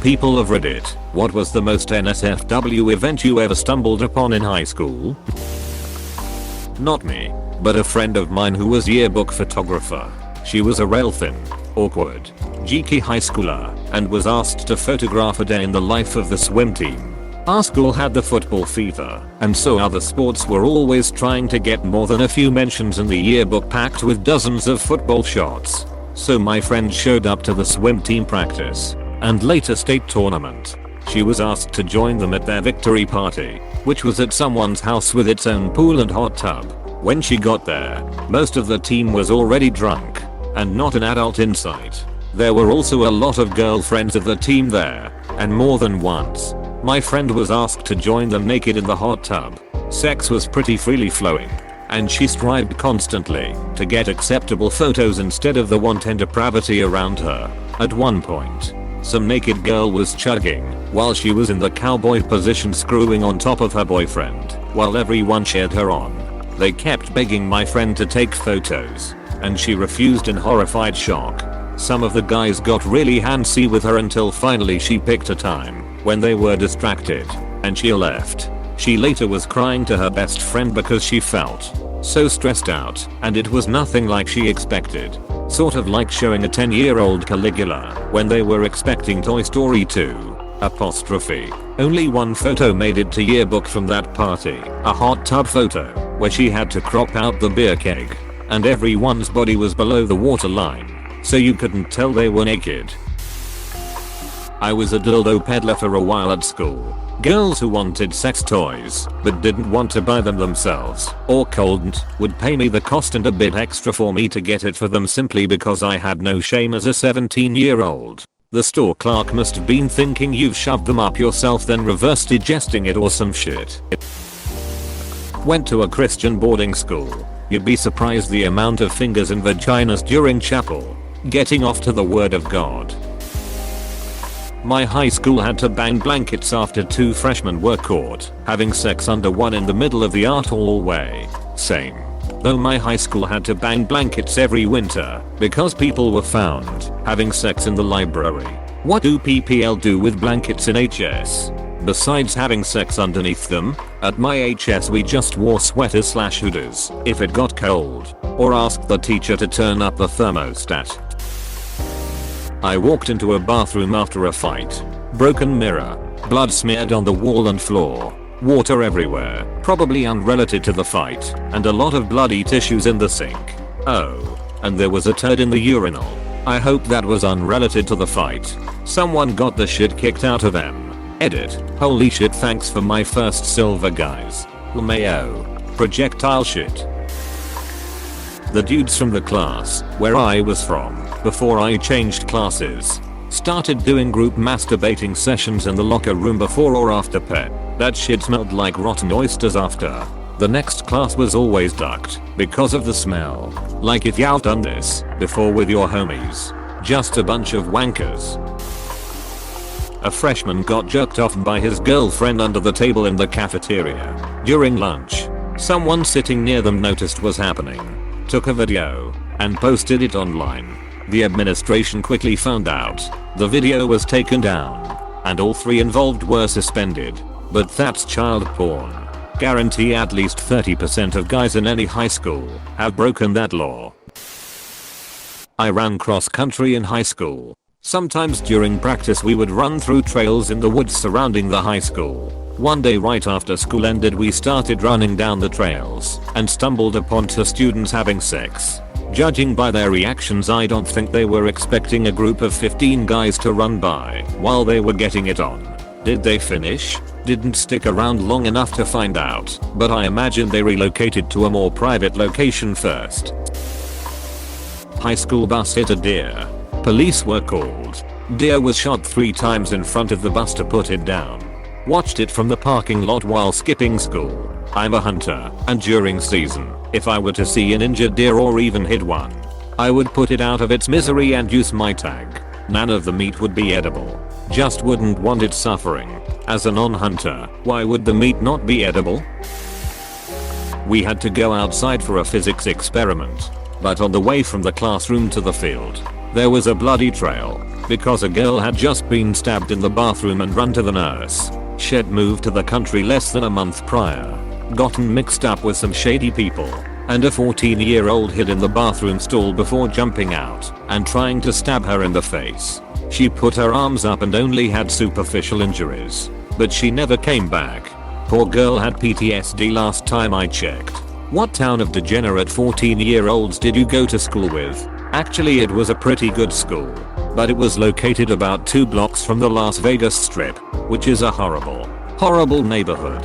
people of Reddit, what was the most NSFW event you ever stumbled upon in high school? Not me, but a friend of mine who was yearbook photographer. She was a rail thin, awkward, geeky high schooler and was asked to photograph a day in the life of the swim team. Our school had the football fever, and so other sports were always trying to get more than a few mentions in the yearbook packed with dozens of football shots. So my friend showed up to the swim team practice and later state tournament. She was asked to join them at their victory party, which was at someone's house with its own pool and hot tub. When she got there, most of the team was already drunk and not an adult in sight. There were also a lot of girlfriends of the team there, and more than once, my friend was asked to join them naked in the hot tub. Sex was pretty freely flowing, and she strived constantly to get acceptable photos instead of the wanton depravity around her. At one point, some naked girl was chugging while she was in the cowboy position screwing on top of her boyfriend while everyone cheered her on. They kept begging my friend to take photos, and she refused in horrified shock. Some of the guys got really handsy with her until finally she picked a time when they were distracted, and she left. She later was crying to her best friend because she felt so stressed out, and it was nothing like she expected. Sort of like showing a 10-year-old Caligula when they were expecting Toy Story 2. Only one photo made it to yearbook from that party, a hot tub photo where she had to crop out the beer keg, and everyone's body was below the waterline, so you couldn't tell they were naked. I was a dildo peddler for a while at school. Girls who wanted sex toys but didn't want to buy them themselves or couldn't would pay me the cost and a bit extra for me to get it for them simply because I had no shame as a 17-year-old. The store clerk must have been thinking you've shoved them up yourself then reverse digesting it or some shit. Went to a Christian boarding school. You'd be surprised the amount of fingers and vaginas during chapel. Getting off to the word of God. My high school had to bang blankets after 2 freshmen were caught having sex under one in the middle of the art hallway. Same. Though my high school had to bang blankets every winter because people were found having sex in the library. What do PPL do with blankets in HS? Besides having sex underneath them, at my HS we just wore sweaters/hoodies if it got cold, or asked the teacher to turn up the thermostat. I walked into a bathroom after a fight. Broken mirror, blood smeared on the wall and floor, water everywhere, probably unrelated to the fight, and a lot of bloody tissues in the sink. Oh, and there was a turd in the urinal. I hope that was unrelated to the fight. Someone got the shit kicked out of them. Edit. Holy shit, thanks for my first silver, guys. LMAO. Projectile shit. The dudes from the class where I was from before I changed classes started doing group masturbating sessions in the locker room before or after pet. That shit smelled like rotten oysters after. The next class was always ducked because of the smell. Like if you've done this before with your homies. Just a bunch of wankers. A freshman got jerked off by his girlfriend under the table in the cafeteria. During lunch, someone sitting near them noticed was happening, took a video, and posted it online. The administration quickly found out. The video was taken down, and all 3 involved were suspended. But that's child porn. Guarantee at least 30% of guys in any high school have broken that law. I ran cross country in high school. Sometimes during practice we would run through trails in the woods surrounding the high school. One day right after school ended we started running down the trails and stumbled upon 2 students having sex. Judging by their reactions I don't think they were expecting a group of 15 guys to run by while they were getting it on. Did they finish? Didn't stick around long enough to find out, but I imagine they relocated to a more private location first. High school bus hit a deer. Police were called. Deer was shot 3 times in front of the bus to put it down. Watched it from the parking lot while skipping school. I'm a hunter, and during season, if I were to see an injured deer or even hit one, I would put it out of its misery and use my tag. None of the meat would be edible. Just wouldn't want it suffering. As a non-hunter, why would the meat not be edible? We had to go outside for a physics experiment, but on the way from the classroom to the field, there was a bloody trail. because a girl had just been stabbed in the bathroom and run to the nurse. She'd moved to the country less than a month prior, gotten mixed up with some shady people, and a 14-year-old hid in the bathroom stall before jumping out and trying to stab her in the face. She put her arms up and only had superficial injuries, but she never came back. Poor girl had PTSD last time I checked. What town of degenerate 14-year-olds did you go to school with? Actually, it was a pretty good school, but it was located about 2 blocks from the Las Vegas Strip, which is a horrible neighborhood.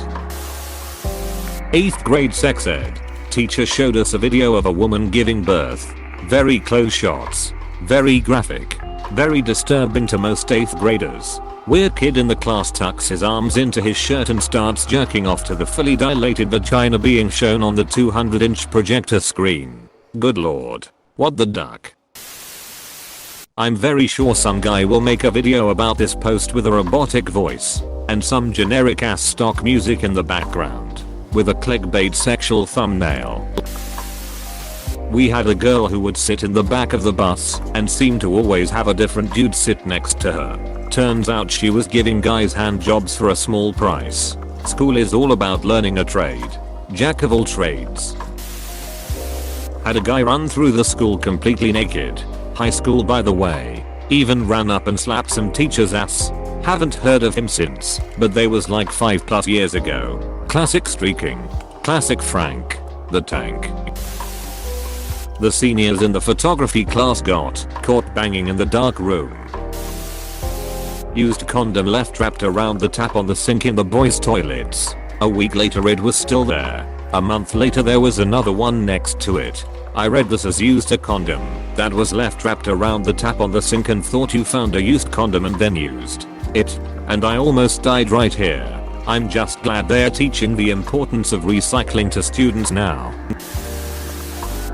8th grade sex ed. Teacher showed us a video of a woman giving birth. Very close shots. Very graphic. Very disturbing to most 8th graders. Weird kid in the class tucks his arms into his shirt and starts jerking off to the fully dilated vagina being shown on the 200-inch projector screen. Good lord. What the duck? I'm very sure some guy will make a video about this post with a robotic voice and some generic ass stock music in the background with a clickbait sexual thumbnail. We had a girl who would sit in the back of the bus and seemed to always have a different dude sit next to her. Turns out she was giving guys hand jobs for a small price. School is all about learning a trade. Jack of all trades. Had a guy run through the school completely naked. High school, by the way. Even ran up and slapped some teacher's ass. Haven't heard of him since, but they was like 5+ years ago. Classic streaking. Classic Frank the Tank. The seniors in the photography class got caught banging in the dark room. Used condom left wrapped around the tap on the sink in the boys' toilets. A week later it was still there. A month later there was another one next to it. I read this as used a condom that was left wrapped around the tap on the sink and thought you found a used condom and then used it, and I almost died right here. I'm just glad they're teaching the importance of recycling to students now.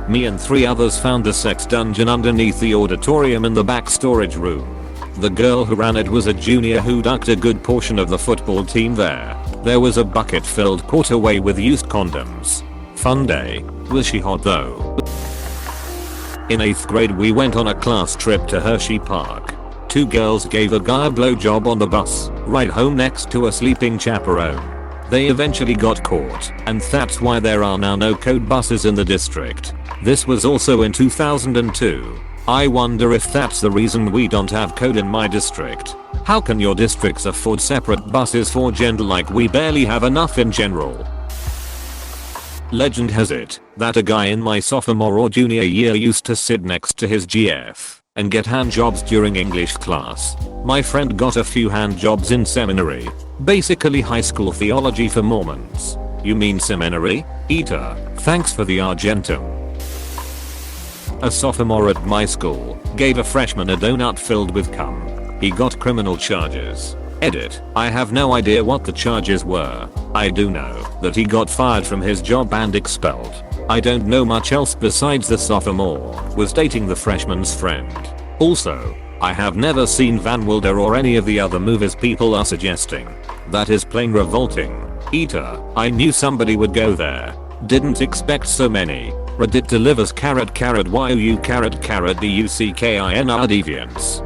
Me and 3 others found a sex dungeon underneath the auditorium in the back storage room. The girl who ran it was a junior who ducked a good portion of the football team there. There was a bucket-filled quart away with used condoms. Fun day. Was she hot though? In 8th grade we went on a class trip to Hershey Park. 2 girls gave a guy a blowjob on the bus ride home next to a sleeping chaperone. They eventually got caught, and that's why there are now no code buses in the district. This was also in 2002. I wonder if that's the reason we don't have code in my district. How can your districts afford separate buses for gender like we barely have enough in general? Legend has it that a guy in my sophomore or junior year used to sit next to his GF and get hand jobs during English class. My friend got a few hand jobs in seminary. Basically high school theology for Mormons. You mean seminary? Eater, thanks for the Argentum. A sophomore at my school gave a freshman a donut filled with cum. He got criminal charges. Edit. I have no idea what the charges were. I do know that he got fired from his job and expelled. I don't know much else besides the sophomore was dating the freshman's friend. Also, I have never seen Van Wilder or any of the other movies people are suggesting. That is plain revolting. Eater, I knew somebody would go there. Didn't expect so many. Reddit delivers carrot you carrot duckinr deviants.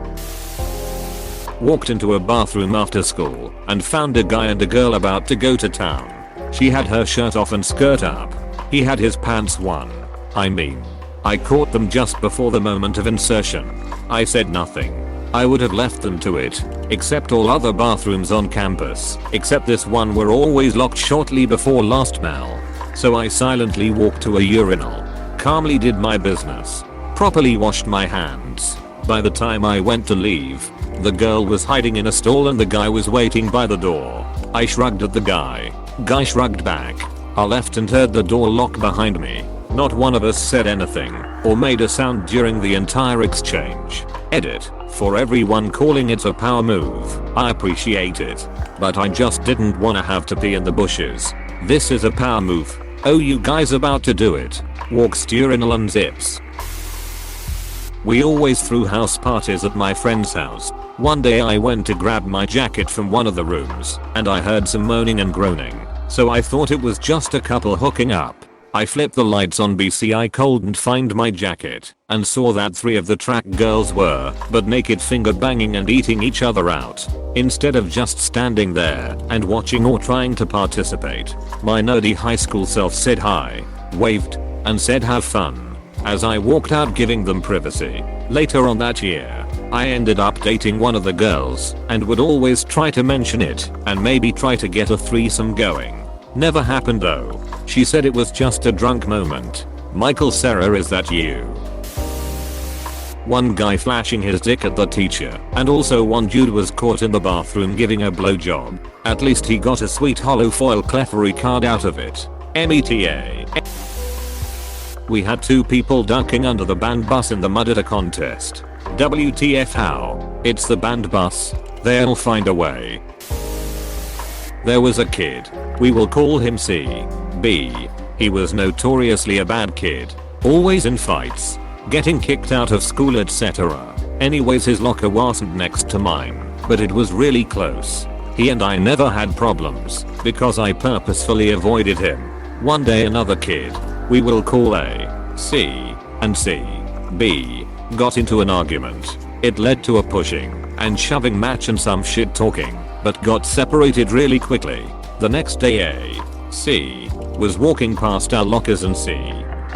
Walked into a bathroom after school and found a guy and a girl about to go to town. She had her shirt off and skirt up. He had his pants on. I caught them just before the moment of insertion. I said nothing. I would have left them to it, except all other bathrooms on campus, except this one were always locked shortly before last bell. So I silently walked to a urinal, calmly did my business, properly washed my hands. By the time I went to leave, the girl was hiding in a stall and the guy was waiting by the door. I shrugged at the guy. Guy shrugged back. I left and heard the door lock behind me. Not one of us said anything or made a sound during the entire exchange. Edit. For everyone calling it a power move, I appreciate it. But I just didn't wanna have to pee in the bushes. This is a power move. Oh, you guys about to do it. Walks to urinal and zips. We always threw house parties at my friend's house. One day I went to grab my jacket from one of the rooms and I heard some moaning and groaning. So I thought it was just a couple hooking up. I flipped the lights on BC. I couldn't find my jacket and saw that 3 of the track girls were but naked, finger banging and eating each other out. Instead of just standing there and watching or trying to participate, my nerdy high school self said hi, waved, and said have fun as I walked out, giving them privacy. Later on that year, I ended up dating one of the girls and would always try to mention it and maybe try to get a threesome going. Never happened though. She said it was just a drunk moment. Michael, Sarah, is that you? One guy flashing his dick at the teacher, and also one dude was caught in the bathroom giving a blowjob. At least he got a sweet hollow foil clefairy card out of it. META. We had 2 people ducking under the band bus in the mud at a contest. WTF how? It's the band bus. They'll find a way. There was a kid. We will call him C. B. He was notoriously a bad kid. Always in fights. Getting kicked out of school, etc. Anyways, his locker wasn't next to mine, but it was really close. He and I never had problems because I purposefully avoided him. One day another kid, we will call A, C, and C, B, got into an argument. It led to a pushing and shoving match and some shit talking, but got separated really quickly. The next day A, C, was walking past our lockers and C,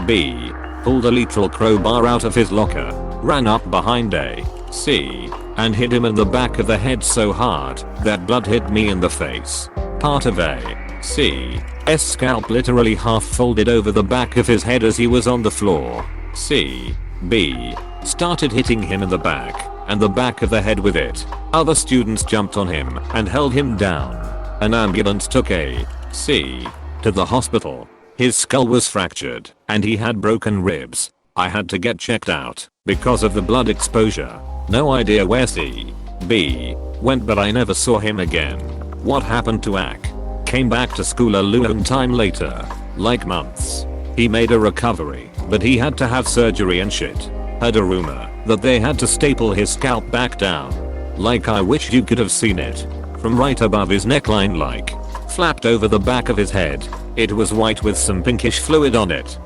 B, pulled a literal crowbar out of his locker, ran up behind A, C, and hit him in the back of the head so hard that blood hit me in the face. Part of A, C, S scalp literally half folded over the back of his head as he was on the floor. C, B, started hitting him in the back and the back of the head with it. Other students jumped on him and held him down. An ambulance took A, C, to the hospital. His skull was fractured and he had broken ribs. I had to get checked out because of the blood exposure. No idea where C, B, went, but I never saw him again. What happened to AC? Came back to school a long time later, like months. He made a recovery, but he had to have surgery and shit. Heard a rumor that they had to staple his scalp back down. Like, I wish you could have seen it. From right above his neckline, like, flapped over the back of his head. It was white with some pinkish fluid on it.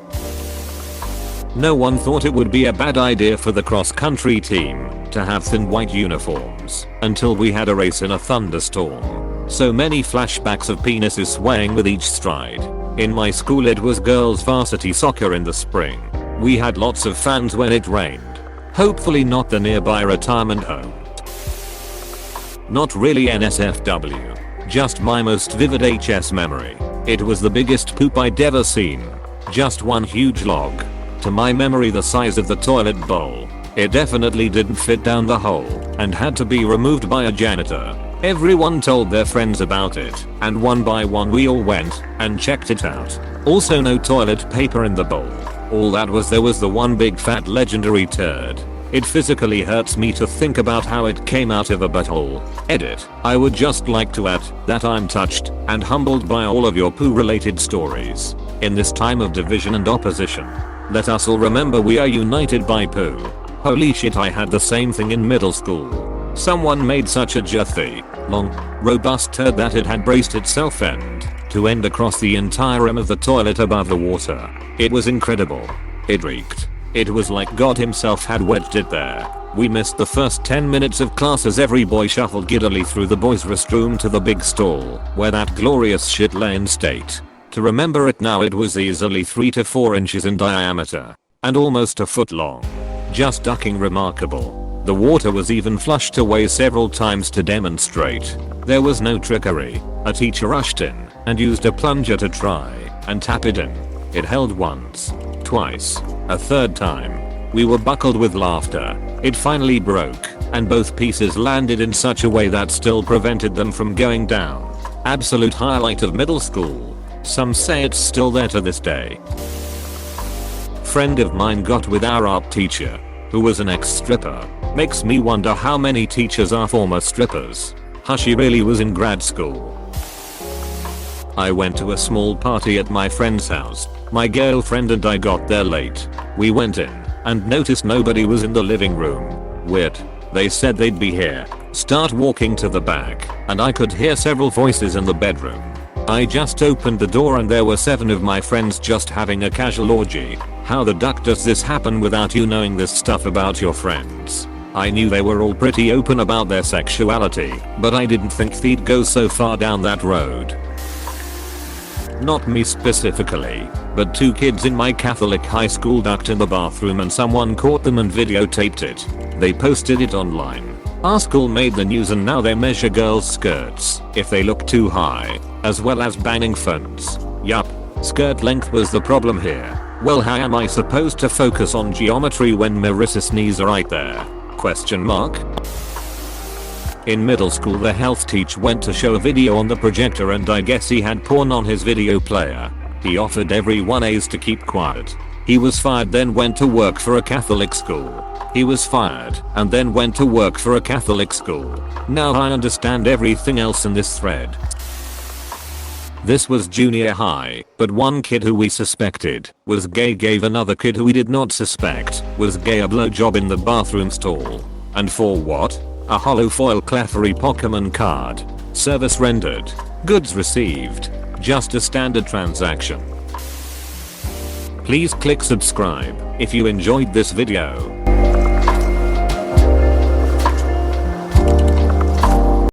No one thought it would be a bad idea for the cross-country team to have thin white uniforms until we had a race in a thunderstorm. So many flashbacks of penises swaying with each stride. In my school it was girls varsity soccer in the spring. We had lots of fans when it rained. Hopefully not the nearby retirement home. Not really NSFW. Just my most vivid HS memory. It was the biggest poop I'd ever seen. Just one huge log. To my memory the size of the toilet bowl. It definitely didn't fit down the hole and had to be removed by a janitor. Everyone told their friends about it, and one by one we all went and checked it out. Also no toilet paper in the bowl. All that was there was the one big fat legendary turd. It physically hurts me to think about how it came out of a butthole. Edit. I would just like to add that I'm touched and humbled by all of your poo related stories. In this time of division and opposition, let us all remember we are united by poo. Holy shit, I had the same thing in middle school. Someone made such a juthy, long, robust turd that it had braced itself end to end across the entire rim of the toilet above the water. It was incredible. It reeked. It was like God himself had wedged it there. We missed the first 10 minutes of class as every boy shuffled giddily through the boys' restroom to the big stall where that glorious shit lay in state. To remember it now, it was easily 3 to 4 inches in diameter and almost a foot long. Just ducking remarkable. The water was even flushed away several times to demonstrate there was no trickery. A teacher rushed in and used a plunger to try and tap it in. It held once, twice, a third time. We were buckled with laughter. It finally broke and both pieces landed in such a way that still prevented them from going down. Absolute highlight of middle school. Some say it's still there to this day. Friend of mine got with our art teacher, who was an ex-stripper. Makes me wonder how many teachers are former strippers. She really was in grad school. I went to a small party at my friend's house. My girlfriend and I got there late. We went in and noticed nobody was in the living room. Weird. They said they'd be here. Start walking to the back and I could hear several voices in the bedroom. I just opened the door and there were 7 of my friends just having a casual orgy. How the duck does this happen without you knowing this stuff about your friends? I knew they were all pretty open about their sexuality, but I didn't think they'd go so far down that road. Not me specifically, but 2 kids in my Catholic high school ducked in the bathroom and someone caught them and videotaped it. They posted it online. Our school made the news and now they measure girls' skirts if they look too high, as well as banging phones. Yup, skirt length was the problem here. Well, how am I supposed to focus on geometry when Marissa's knees are right there? Question mark? In middle school the health teacher went to show a video on the projector and I guess he had porn on his video player. He offered everyone A's to keep quiet. He was fired, then went to work for a Catholic school. He was fired and then went to work for a Catholic school. Now I understand everything else in this thread. This was junior high, but one kid who we suspected was gay gave another kid who we did not suspect was gay a blowjob in the bathroom stall. And for what? A hollow foil Clefairy Pokemon card. Service rendered. Goods received. Just a standard transaction. Please click subscribe if you enjoyed this video.